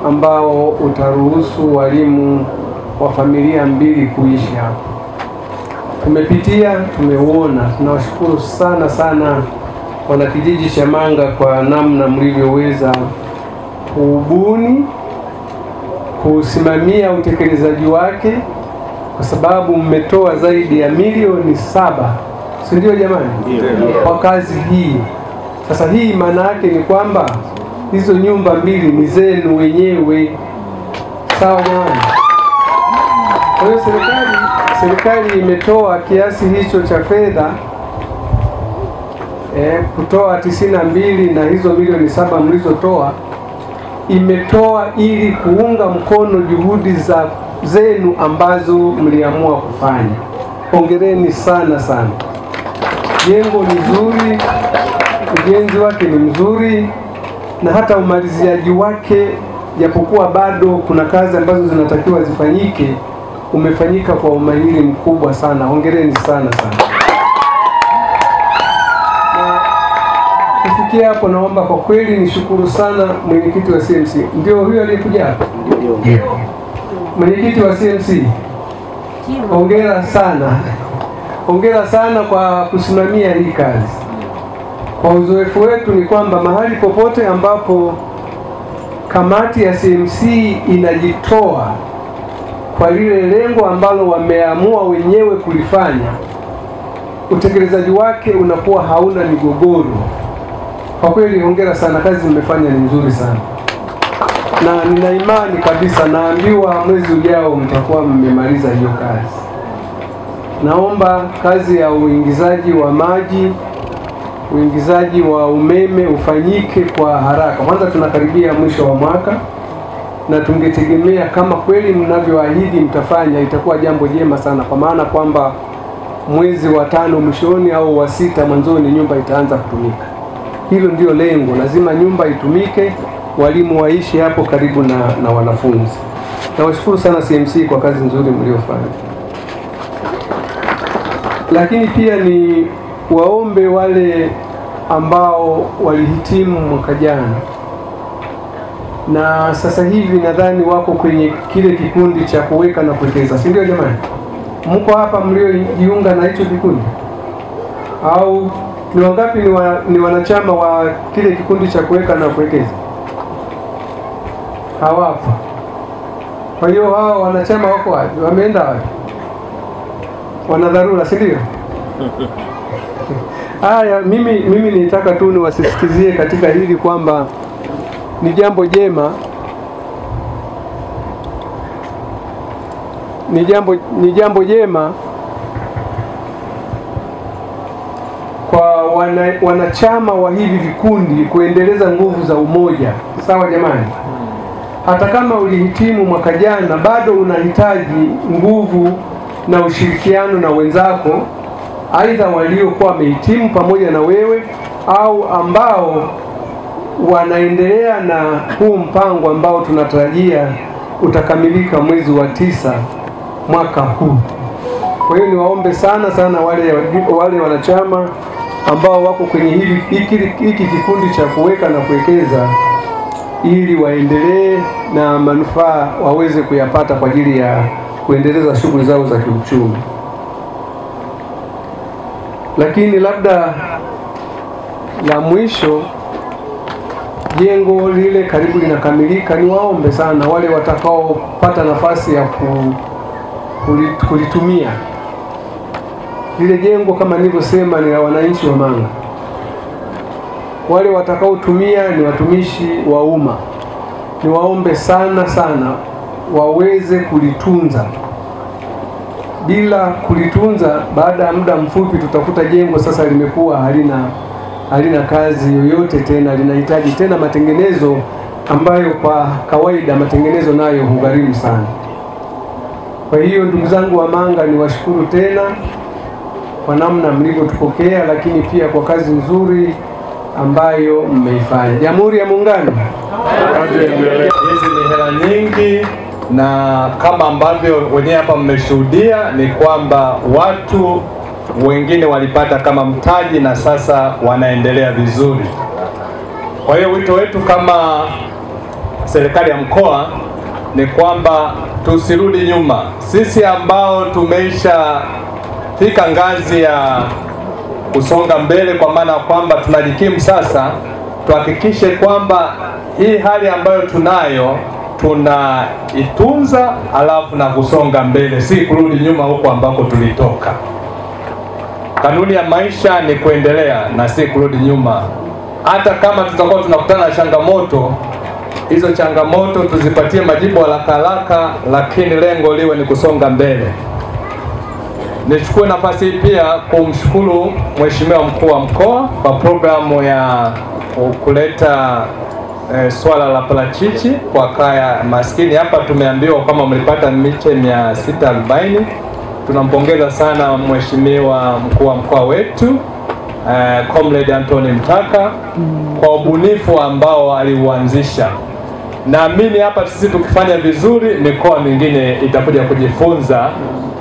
ambao utaruhusu walimu wa familia mbili kuishi hapa. Tumepitia, tumeuona. Tunawashukuru sana sana wanakijiji cha Manga kwa namna mlivyoweza kubuni, kusimamia utekelezaji wake, kwa sababu mmetoa zaidi ya milioni 7, si ndio jamani? Kwa kazi hii. Sasa hii maana yake ni kwamba hizo nyumba mbili ni zenu wenyewe. Sawa jamani? Kwa hiyo serikali imetoa kiasi hicho cha fedha kutoa 92, na hizo milioni 7 mlizotoa imetoa ili kuunga mkono juhudi zenu ambazo mliamua kufanya. Hongereni sana sana. Jengo ni zuri, ujenzi wake ni mzuri, na hata umaliziaji wake, japokuwa bado kuna kazi ambazo zinatakiwa zifanyike, umefanyika kwa umahiri mkubwa sana. Hongereni sana sana. Na kufikia hapo, naomba kwa kweli nishukuru sana mwenyekiti wa CMC. Ndio huyo aliyekuja hapa? Ndio. Mwenyekiti wa CMC, hongera sana. Hongera sana kwa kusimamia hii kazi. Kwa uzoefu wetu ni kwamba mahali popote ambapo kamati ya CMC inajitoa kwa lile lengo ambalo wameamua wenyewe kulifanya, utekelezaji wake unakuwa hauna migogoro. Kwa kweli hongera sana, kazi mmefanya ni nzuri sana, na nina imani kabisa, naambiwa mwezi ujao mtakuwa mmemaliza hiyo kazi. Naomba kazi ya uingizaji wa maji, uingizaji wa umeme ufanyike kwa haraka. Kwanza tunakaribia mwisho wa mwaka, na tungetegemea kama kweli mnavyoahidi mtafanya, itakuwa jambo jema sana, kwa maana kwamba mwezi wa 5 mwishoni au wa 6 mwanzoni nyumba itaanza kutumika. Hilo ndio lengo, lazima nyumba itumike, walimu waishi hapo karibu na wanafunzi. Nawashukuru sana CMC kwa kazi nzuri mliofanya. Lakini pia ni waombe wale ambao walihitimu mwaka jana na sasa hivi nadhani wako kwenye kile kikundi cha kuweka na kuwekeza, si ndio jamani? Mko hapa mliojiunga na hicho kikundi? Au ni wangapi ni wanachama wa kile kikundi cha kuweka na kuwekeza? Hawapo. Kwa hiyo hao wanachama wako wapi? Wameenda wapi? Wana dharura, si ndio? Haya, mimi nitaka tu niwasisitizie katika hili kwamba ni jambo jema, ni jambo jema kwa wanachama wa hivi vikundi kuendeleza nguvu za umoja. Sawa jamani? Hata kama ulihitimu mwaka jana, bado unahitaji nguvu na ushirikiano na wenzako, aidha waliokuwa wamehitimu pamoja na wewe au ambao wanaendelea na huu mpango ambao tunatarajia utakamilika mwezi wa 9 mwaka huu. Kwa hiyo niwaombe sana sana wale wanachama ambao wako kwenye hiki kikundi cha kuweka na kuwekeza, ili waendelee na manufaa waweze kuyapata kwa ajili ya kuendeleza shughuli zao za kiuchumi. Lakini labda la mwisho, jengo lile karibu linakamilika, ni waombe sana wale watakaopata nafasi ya kulitumia lile jengo, kama nilivyosema, ni la wananchi wa Manga. Wale watakaotumia ni watumishi wa umma, ni waombe sana sana waweze kulitunza. Bila kulitunza, baada ya muda mfupi tutakuta jengo sasa limekuwa halina kazi yoyote tena, linahitaji tena matengenezo ambayo kwa kawaida matengenezo nayo hugharimu sana. Kwa hiyo ndugu zangu wa Manga, niwashukuru tena kwa namna mlivyotupokea, lakini pia kwa kazi nzuri ambayo mmeifanya. Jamhuri ya Muungano, hizi ni hela nyingi, na kama ambavyo wenyewe hapa mmeshuhudia ni kwamba watu wengine walipata kama mtaji na sasa wanaendelea vizuri. Kwa hiyo wito wetu kama serikali ya mkoa ni kwamba tusirudi nyuma. Sisi ambao tumeisha fika ngazi ya kusonga mbele, kwa maana kwamba tunajikimu sasa, tuhakikishe kwamba hii hali ambayo tunayo tunaitunza, alafu na kusonga mbele, si kurudi nyuma huko ambako tulitoka. Kanuni ya maisha ni kuendelea na si kurudi nyuma. Hata kama tutakuwa tunakutana na changamoto, hizo changamoto tuzipatie majibu haraka haraka, lakini lengo liwe ni kusonga mbele. Nichukue nafasi hii pia kumshukuru Mheshimiwa Mkuu wa Mkoa kwa programu ya kuleta swala la parachichi kwa kaya maskini. Hapa tumeambiwa kama mlipata miche 640. Tunampongeza sana Mheshimiwa Mkuu wa Mkoa wetu Comrade Anthony Mtaka kwa ubunifu ambao aliuanzisha. Naamini hapa sisi tukifanya vizuri, mikoa mingine itakuja kujifunza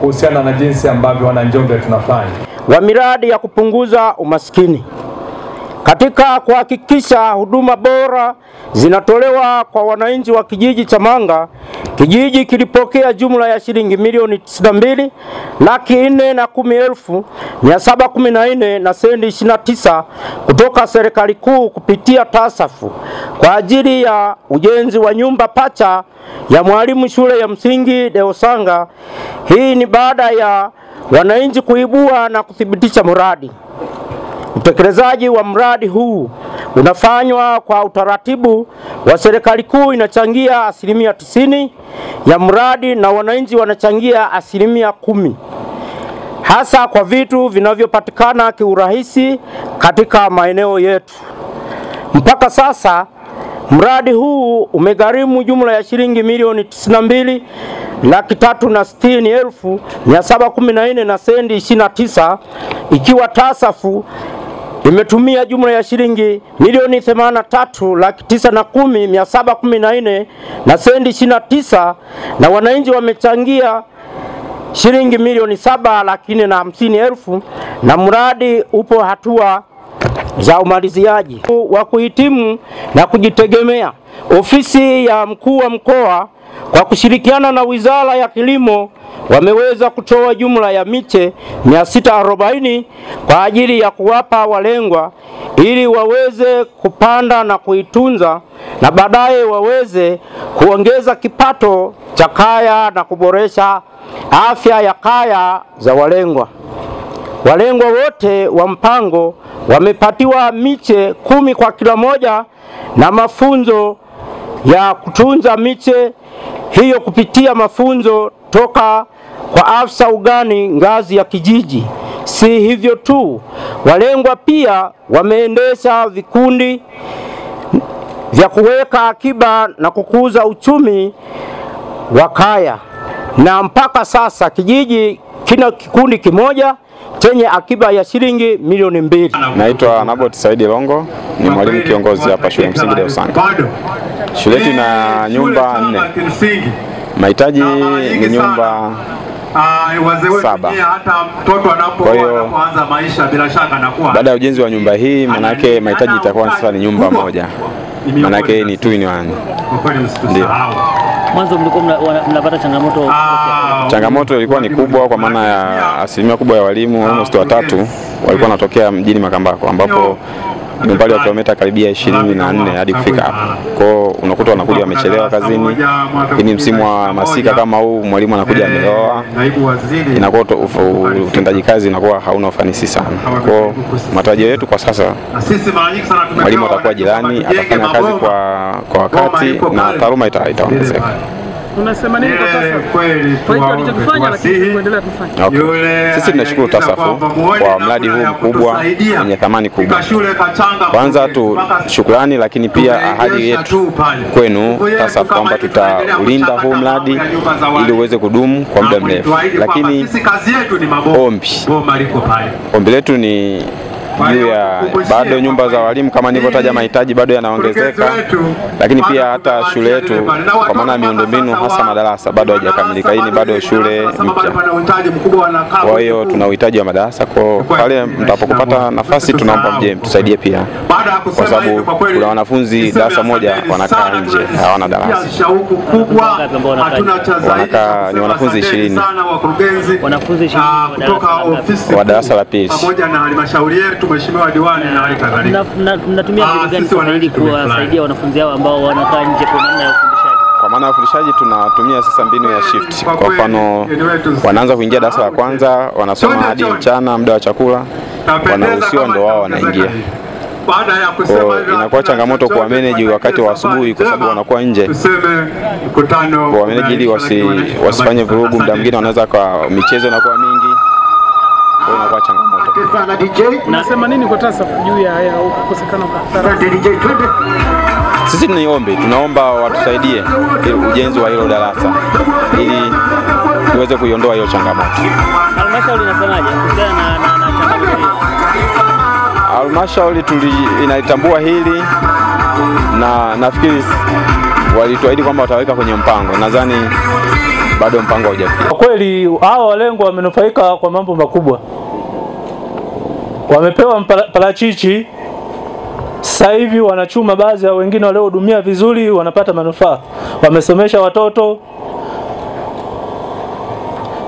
kuhusiana na jinsi ambavyo wana Njombe tunafanya. Wa miradi ya kupunguza umaskini katika kuhakikisha huduma bora zinatolewa kwa wananchi wa kijiji cha Manga. Kijiji kilipokea jumla ya shilingi milioni 92,410,714 na sendi 29 kutoka serikali kuu kupitia TASAFU kwa ajili ya ujenzi wa nyumba pacha ya mwalimu shule ya msingi Deosanga. Hii ni baada ya wananchi kuibua na kuthibitisha mradi. Utekelezaji wa mradi huu unafanywa kwa utaratibu wa serikali kuu inachangia 90% ya mradi na wananchi wanachangia 10%, hasa kwa vitu vinavyopatikana kiurahisi katika maeneo yetu. Mpaka sasa mradi huu umegharimu jumla ya shilingi milioni 92,360,714 na sendi 29, ikiwa TASAFU imetumia jumla ya shilingi milioni 83,910,714 na sendi 29, na wananchi wamechangia shilingi milioni 7,450,000, na mradi upo hatua za umaliziaji wa kuhitimu na kujitegemea. Ofisi ya Mkuu wa Mkoa kwa kushirikiana na Wizara ya Kilimo wameweza kutoa jumla ya miche 640 kwa ajili ya kuwapa walengwa ili waweze kupanda na kuitunza na baadaye waweze kuongeza kipato cha kaya na kuboresha afya ya kaya za walengwa. Walengwa wote wa mpango wamepatiwa miche 10 kwa kila moja na mafunzo ya kutunza miche hiyo kupitia mafunzo toka kwa afisa ugani ngazi ya kijiji. Si hivyo tu, walengwa pia wameendesha vikundi vya kuweka akiba na kukuza uchumi wa kaya, na mpaka sasa kijiji kina kikundi kimoja chenye akiba ya shilingi milioni 2. Naitwa Nabot Saidi Longo, ni mwalimu kiongozi hapa shule msingi Deosanga. Shule yetu ina nyumba 4. Mahitaji ni nyumba 7. Kwa hiyo baada ya ujenzi wa nyumba hii, manake mahitaji itakuwa sasa ni nyumba 1. Manake ni 2 in 1. Ndio. Mwanzo mlikuwa mnapata changamoto? Changamoto ilikuwa ni kubwa, kwa maana ya asilimia kubwa ya walimu almost 3 walikuwa wanatokea mjini Makambako, ambapo ni umbali wa kilomita karibia 24 hadi kufika hapa. Kwa hiyo unakuta wanakuja wamechelewa kazini. Ni msimu wa masika kama huu, mwalimu anakuja ameloa, inakuwa utendaji kazi unakuwa hauna ufanisi sana. Kwa hiyo matarajio yetu kwa sasa, mwalimu atakuwa jirani, atafanya kazi kwa wakati na taaluma itaongezeka. Unasema nini kwa sasa? Kwa hiyo tulichokifanya lakini kuendelea kufanya. Okay. Sisi tunashukuru TASAFU kwa mradi huu mkubwa wenye thamani kubwa. Kwanza tu shukrani, lakini pia ahadi yetu kwenu TASAFU kwamba tutaulinda huu mradi ili uweze kudumu kwa muda mrefu. Lakini ombi letu ni juu ya bado nyumba za walimu kama nilivyotaja, mahitaji bado yanaongezeka, lakini pia hata shule yetu kwa maana miundombinu hasa madarasa bado haijakamilika. Hii ni bado shule mpya, kwa hiyo tuna uhitaji wa madarasa. Kwa pale mtapopata nafasi, tunaomba mje mtusaidie pia, kwa sababu kuna wanafunzi darasa moja wanakaa nje, hawana darasa. Wanakaa ni wanafunzi 20. Wanafunzi 20 wa darasa la pili. Pamoja na halmashauri yetu, mheshimiwa diwani na hali kadhalika. Mnatumia mbinu gani sasa ili kuwasaidia wanafunzi hao ambao wanakaa nje kwa namna ya ufundishaji? Kwa maana ya ufundishaji tunatumia sasa mbinu ya shift. Kwa mfano, wanaanza kuingia darasa la kwanza, wanasoma hadi mchana, muda wa chakula wanaruhusiwa, ndio wao wanaingia. Inakuwa changamoto kwa manage wakati wa asubuhi, kwa sababu wanakuwa nje. Kwa manage ili wasifanye vurugu, muda mwingine wanaweza kwa michezo inakuwa mingi, kwa inakuwa changamoto. Unasema nini kwa TASAF juu ya kukosekana kwa darasa? Sisi tunaomba watusaidie ujenzi wa hilo darasa ili tuweze kuiondoa hiyo changamoto. Halmashauri inasemaje kuhusiana na changamoto hii? Halmashauri inalitambua hili na nafikiri walituahidi kwamba wataweka kwenye mpango. Nadhani bado mpango haujafika. Kwa kweli hao walengwa wamenufaika kwa mambo makubwa. Wamepewa parachichi, sasa hivi wanachuma, baadhi ya wengine waliohudumia vizuri wanapata manufaa. Wamesomesha watoto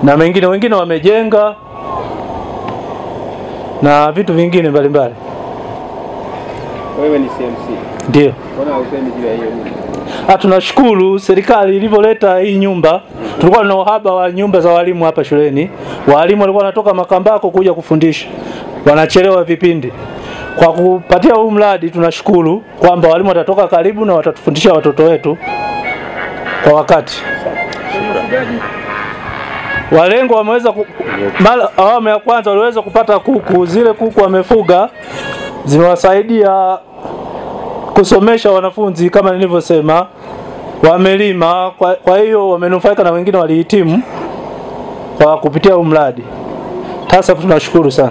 na wengine wamejenga na vitu vingine mbalimbali. Wewe ni CMC. Ndio. Mbona usemi juu ya hiyo nini? Tunashukuru serikali ilivyoleta hii nyumba. Tulikuwa na uhaba wa nyumba za walimu hapa shuleni. Walimu walikuwa wanatoka Makambako kuja kufundisha, wanachelewa vipindi. Kwa kupatia huu mradi tunashukuru kwamba walimu watatoka karibu na watatufundisha watoto wetu kwa wakati. Walengo wameweza awamu ya kwanza waliweza kupata kuku. Zile kuku wamefuga zimewasaidia kusomesha wanafunzi kama nilivyosema, wamelima, kwa hiyo wamenufaika na wengine walihitimu kwa kupitia huu mradi. TASAF tunashukuru sana.